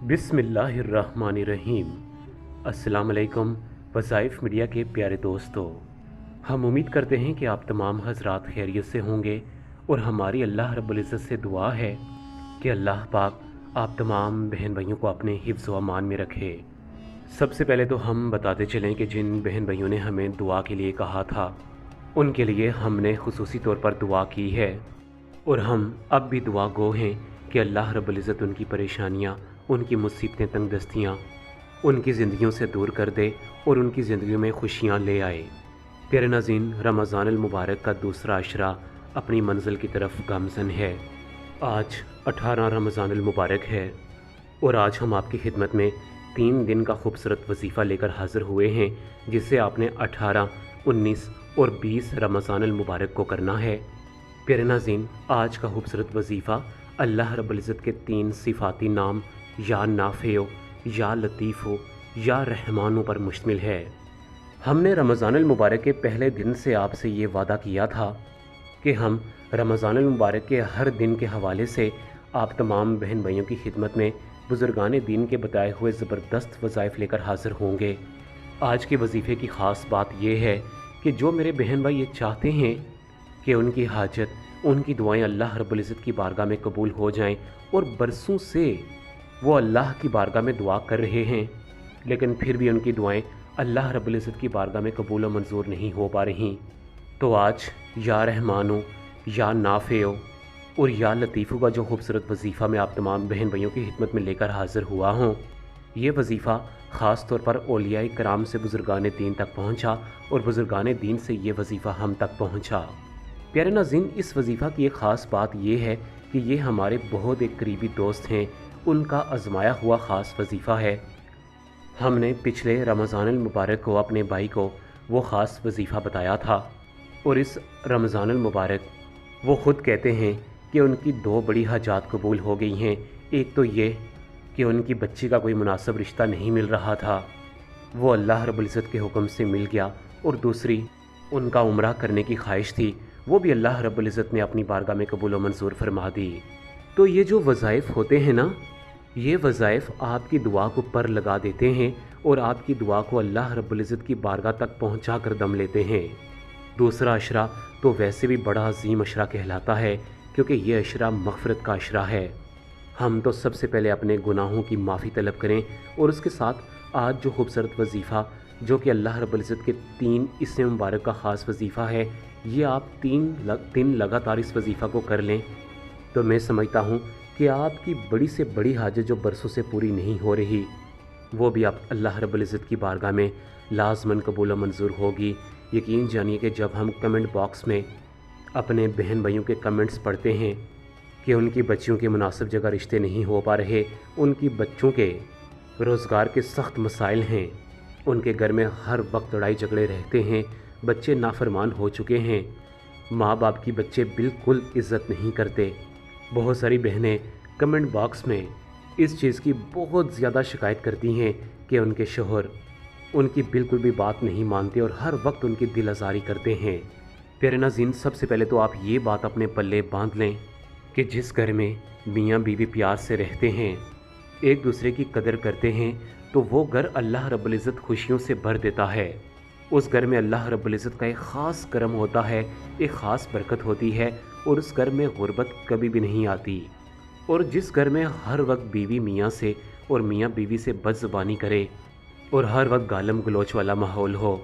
बिस्मिल्लाहिर्रहमानिर्रहीम। अस्सलाम वालेकुम वज़ाइफ मीडिया के प्यारे दोस्तों, हम उम्मीद करते हैं कि आप तमाम हज़रात खैरियत से होंगे और हमारी अल्लाह रब्बुल इज़्ज़त से दुआ है कि अल्लाह पाक आप तमाम बहन भाइयों को अपने हिफ्ज़ व अमान में रखे। सबसे पहले तो हम बताते चलें कि जिन बहन भाइयों ने हमें दुआ के लिए कहा था, उनके लिए हमने खुसूसी तौर पर दुआ की है और हम अब भी दुआ गो हैं कि अल्लाह रब्बुल इज़्ज़त उनकी परेशानियाँ, उनकी मुसीबतें, तंगदस्तियाँ उनकी ज़िंदगियों से दूर कर दे और उनकी ज़िंदगियों में खुशियाँ ले आए। प्यारे नाज़रीन, रमज़ान अल मुबारक का दूसरा अशरा अपनी मंजिल की तरफ गामज़न है। आज 18 रमज़ान अल मुबारक है और आज हम आपकी खिदमत में 3 दिन का खूबसूरत वजीफ़ा लेकर हाज़िर हुए हैं, जिसे आपने 18, 19 और 20 रमज़ान अल मुबारक को करना है। प्यारे नाज़रीन, आज का खूबसूरत वजीफ़ा अल्लाह रब्बुल इज़्ज़त के 3 सिफ़ाती नाम या नाफ़िओ, या लतीफ़ो, या रहमानों पर मुश्तमिल है। हमने रमज़ान अल मुबारक के पहले दिन से आपसे ये वादा किया था कि हम रमज़ान अल मुबारक के हर दिन के हवाले से आप तमाम बहन भाइयों की खिदमत में बुज़ुर्गान दीन के बताए हुए ज़बरदस्त वज़ाइफ लेकर हाज़िर होंगे। आज के वजीफ़े की ख़ास बात यह है कि जो मेरे बहन भाई ये चाहते हैं कि उनकी हाजत, उनकी दुआएं अल्लाह रब्बुल इज़्ज़त की बारगाह में कबूल हो जाएं और बरसों से वो अल्लाह की बारगाह में दुआ कर रहे हैं, लेकिन फिर भी उनकी दुआएं अल्लाह रब्बुल इज़्ज़त की बारगाह में कबूल व मंजूर नहीं हो पा रही, तो आज या रहमानो, या नाफ़िओ और या लतीफ़ो का जो खूबसूरत वजीफ़ा मैं आप तमाम बहन भाइयों की खिदमत में लेकर हाज़िर हुआ हूँ, ये वजीफ़ा ख़ास तौर पर औलियाए कराम से बुज़ुर्गान दीन तक पहुँचा और बुज़ुर्गान दीन से ये वजीफ़ा हम तक पहुँचा। प्यारे नाज़रीन, इस वजीफ़ा की एक ख़ास बात यह है कि ये हमारे बहुत एक करीबी दोस्त हैं, उनका आजमाया हुआ ख़ास वजीफ़ा है। हमने पिछले रमज़ान अल मुबारक को अपने भाई को वो ख़ास वजीफ़ा बताया था और इस रमज़ान अल मुबारक वो ख़ुद कहते हैं कि उनकी 2 बड़ी हाजात कबूल हो गई हैं। एक तो ये कि उनकी बच्ची का कोई मुनासिब रिश्ता नहीं मिल रहा था, वो अल्लाह रब्बुल इज़्ज़त के हुक्म से मिल गया, और दूसरी उनका उम्रा करने की ख्वाहिश थी, वो भी अल्लाह रब्बुल इज़्ज़त ने अपनी बारगाह में कबूल व मंजूर फरमा दी। तो ये जो वज़ाइफ होते हैं ना, ये वज़ाइफ आपकी दुआ को पर लगा देते हैं और आपकी दुआ को अल्लाह रब्बुल इज़्ज़त की बारगाह तक पहुंचा कर दम लेते हैं। दूसरा अशरा तो वैसे भी बड़ा अजीम अशरा कहलाता है, क्योंकि ये अशरा मग़फ़िरत का अशरा है। हम तो सबसे पहले अपने गुनाहों की माफ़ी तलब करें और उसके साथ आज जो खूबसूरत वजीफ़ा, जो कि अल्लाह रब्बुल इज़्ज़त के 3 इसम मुबारक का ख़ास वजीफ़ा है, ये आप 3 लगातार इस वजीफ़ा को कर लें तो मैं समझता हूँ कि आपकी बड़ी से बड़ी हाजत जो बरसों से पूरी नहीं हो रही, वो भी आप अल्लाह रब्बुल इज़्ज़त की बारगाह में लाज़मन कबूल व मंजूर होगी। यकीन जानिए कि जब हम कमेंट बॉक्स में अपने बहन भाइयों के कमेंट्स पढ़ते हैं कि उनकी बच्चियों के मुनासिब जगह रिश्ते नहीं हो पा रहे, उनकी बच्चों के रोज़गार के सख्त मसाइल हैं, उनके घर में हर वक्त लड़ाई झगड़े रहते हैं, बच्चे नाफरमान हो चुके हैं, माँ बाप की बच्चे बिल्कुल इज़्ज़त नहीं करते। बहुत सारी बहनें कमेंट बॉक्स में इस चीज़ की बहुत ज़्यादा शिकायत करती हैं कि उनके शौहर उनकी बिल्कुल भी बात नहीं मानते और हर वक्त उनकी दिल आज़ारी करते हैं। प्यारे नाज़रीन, सबसे पहले तो आप ये बात अपने पल्ले बांध लें कि जिस घर में मियाँ बीवी प्यार से रहते हैं, एक दूसरे की कदर करते हैं, तो वो घर अल्लाह रब्बुल इज़्ज़त खुशियों से भर देता है। उस घर में अल्लाह रब्बुल इज़्ज़त का एक ख़ास करम होता है, एक ख़ास बरकत होती है और उस घर में गुर्बत कभी भी नहीं आती। और जिस घर में हर वक्त बीवी मियाँ से और मियाँ बीवी से बदज़ुबानी करे और हर वक्त गालम गलोच वाला माहौल हो,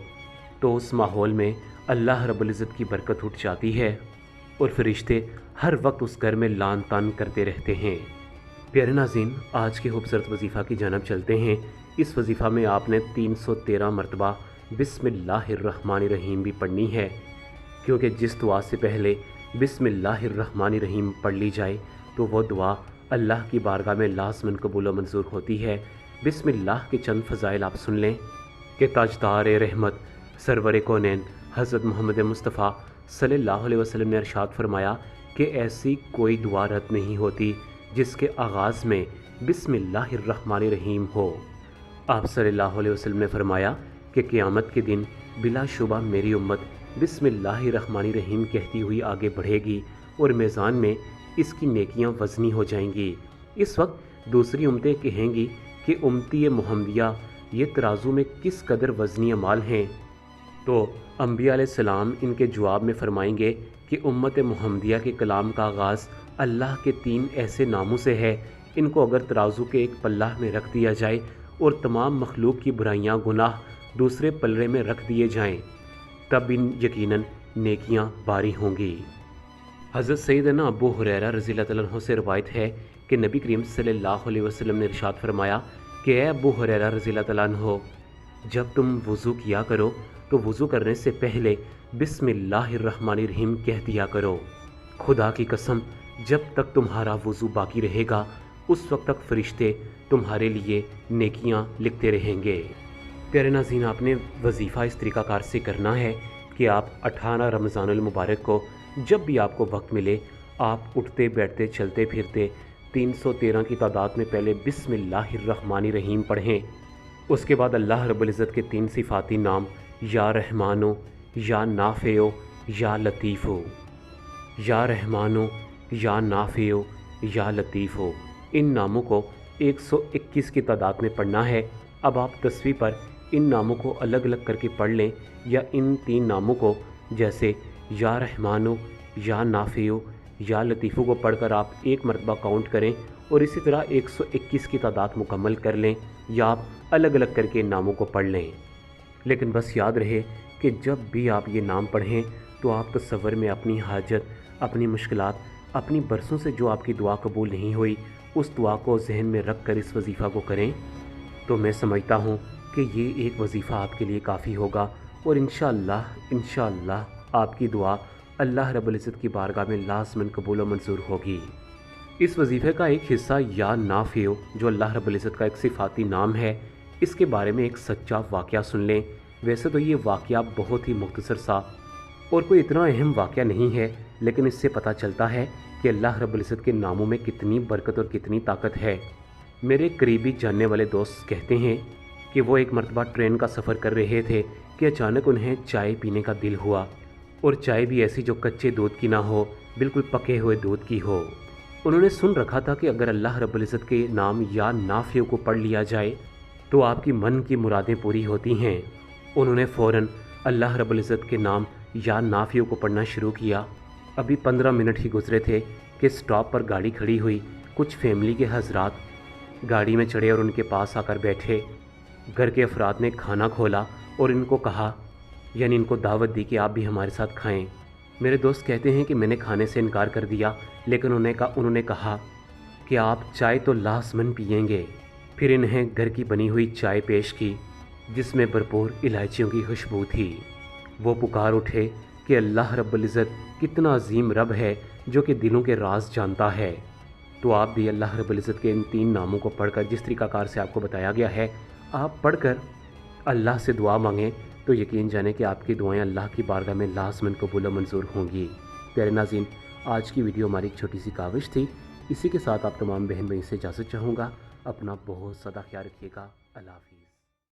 तो उस माहौल में अल्लाह रब्बुल इज़्ज़त की बरकत उठ जाती है और फरिश्ते हर वक्त उस घर में लान तान करते रहते हैं। प्यारे नाज़रीन, आज के खूबसूरत वजीफ़ा की जानब चलते हैं। इस वजीफ़ा में आपने 313 मरतबा बिस्मिल्लाहिर्रहमानिर्रहीम भी पढ़नी है, क्योंकि जिस दुआ से पहले बिस्मिल्लाहिर्रहमानिर्रहीम पढ़ ली जाए तो वो दुआ अल्लाह की बारगाह में लाज़मन कबूल व मंजूर होती है। बिस्मिल्लाह के चंद फ़ज़ाइल आप सुन लें कि ताजदार रहमत सरवर कौनैन हज़रत मोहम्मद मुस्तफ़ा सल्लल्लाहु अलैहि वसल्लम ने इरशाद फरमाया कि ऐसी कोई दुआ रद्द नहीं होती जिसके आगाज़ में बिस्मिल्लाहिर्रहमानिर्रहीम हो। आप सल्लल्लाहु अलैहि वसल्लम ने फरमाया कि क़यामत के दिन बिलाशुबा मेरी उम्मत बिस्मिल्लाहिर्रहमानिर्रहीम कहती हुई आगे बढ़ेगी और मीज़ान में इसकी नेकियां वज़नी हो जाएंगी। इस वक्त दूसरी उम्मतें कहेंगी कि उम्मती मुहम्मदिया ये तराजू में किस कदर वज़नी अमाल हैं। तो अंबिया अलैहिस्सलाम इनके जवाब में फरमाएंगे कि उम्मत मुहम्मदिया के कलाम का आगाज़ अल्लाह के 3 ऐसे नामों से है, इनको अगर तराजू के एक पल्ला में रख दिया जाए और तमाम मखलूक की बुराइयां गुनाह दूसरे पल्ले में रख दिए जाएं, तब इन यकीनन नेकियां बारी होंगी। हज़रत सैयदना अबू हुरैरा रज़ियल्लाहु तआला अन्हु से रवायत है कि नबी करीम सल्लल्लाहु अलैहि वसल्लम ने इरशाद फरमाया कि ए अबू हुरैरा रज़ियल्लाहु तआला अन्हु, जब तुम वज़ू किया करो तो वज़ू करने से पहले बिस्मिल्लाहिर्रहमानिर्रहीम कह दिया करो। खुदा की कसम, जब तक तुम्हारा वज़ू बाकी रहेगा उस वक्त तक फरिश्ते तुम्हारे लिए नेकियां लिखते रहेंगे। प्यारे नाज़रीन, आपने वजीफ़ा इस तरीक़ाकार से करना है कि आप 18 रमज़ानुल मुबारक को जब भी आपको वक्त मिले, आप उठते बैठते चलते फिरते 313 की तादाद में पहले बिस्मिल्लाहिर्रहमानिर्रहीम पढ़ें। उसके बाद अल्लाह रब्बुल इज़्ज़त के 3 सिफ़ाती नाम या रहमानो, या नाफ़िओ, या लतीफ़ो, या रहमानो, या नाफ़िओ, या लतीफ़ो, इन नामों को 121 की तादाद में पढ़ना है। अब आप तस्वीर पर इन नामों को अलग अलग करके पढ़ लें, या इन 3 नामों को जैसे या रहमानो, या नाफ़िओ, या लतीफ़ो को पढ़कर आप एक मरतबा काउंट करें और इसी तरह 121 की तादाद मुकम्मल कर लें, या आप अलग अलग करके इन नामों को पढ़ लें। लेकिन बस याद रहे कि जब भी आप ये नाम पढ़ें तो आप तसव्वुर में अपनी हाजत, अपनी मुश्किलात, अपनी बरसों से जो आपकी दुआ कबूल नहीं हुई उस दुआ को जहन में रख कर इस वजीफ़ा को करें। तो मैं समझता हूँ कि ये एक वजीफ़ा आपके लिए काफ़ी होगा और इंशाअल्लाह आपकी दुआ अल्लाह रब्बुल इज़्ज़त की बारगाह में लाज़िमन कबूल व मंजूर होगी। इस वजीफ़े का एक हिस्सा या नाफ़िओ, जो अल्लाह रब्बुल इज़्ज़त का एक सिफ़ाती नाम है, इसके बारे में एक सच्चा वाक़या सुन लें। वैसे तो ये वाक़या बहुत ही मुख्तसर सा और कोई इतना अहम वाक़या नहीं है, लेकिन इससे पता चलता है कि अल्लाह रब्बुल इज़्ज़त के नामों में कितनी बरकत और कितनी ताकत है। मेरे करीबी जानने वाले दोस्त कहते हैं कि वो एक मरतबा ट्रेन का सफ़र कर रहे थे कि अचानक उन्हें चाय पीने का दिल हुआ, और चाय भी ऐसी जो कच्चे दूध की ना हो, बिल्कुल पके हुए दूध की हो। उन्होंने सुन रखा था कि अगर अल्लाह रब्बुल इज़्ज़त के नाम या नाफ़िओ को पढ़ लिया जाए तो आपकी मन की मुरादें पूरी होती हैं। उन्होंने फ़ौरन अल्लाह रब्बुल इज़्ज़त के नाम या नाफ़िओ को पढ़ना शुरू किया। अभी 15 मिनट ही गुजरे थे कि स्टॉप पर गाड़ी खड़ी हुई। कुछ फैमिली के हज़रात गाड़ी में चढ़े और उनके पास आकर बैठे। घर के अफराद ने खाना खोला और इनको कहा, यानी इनको दावत दी कि आप भी हमारे साथ खाएं। मेरे दोस्त कहते हैं कि मैंने खाने से इनकार कर दिया, लेकिन उन्होंने कहा कि आप चाय तो लाज़िमन पिएंगे। फिर इन्हें घर की बनी हुई चाय पेश की जिसमें भरपूर इलायचियों की खुशबू थी। वो पुकार उठे कि अल्लाह रब्बुल इज़्ज़त कितना अजीम रब है जो कि दिलों के राज जानता है। तो आप भी अल्लाह रब्बुल इज़्ज़त के इन 3 नामों को पढ़कर, जिस तरीक़ाकार से आपको बताया गया है, आप पढ़कर अल्लाह से दुआ मांगें तो यकीन जाने कि आपकी दुआएं अल्लाह की बारगाह में लाज़िमन कबूल व मंजूर होंगी। प्यारे नाज़रीन, आज की वीडियो हमारी एक छोटी सी काविश थी। इसी के साथ आप तमाम बहन भाई से इजाज़त चाहूँगा। अपना बहुत ज़्यादा ख्याल रखिएगा। अल्लाह हाफ़िज़।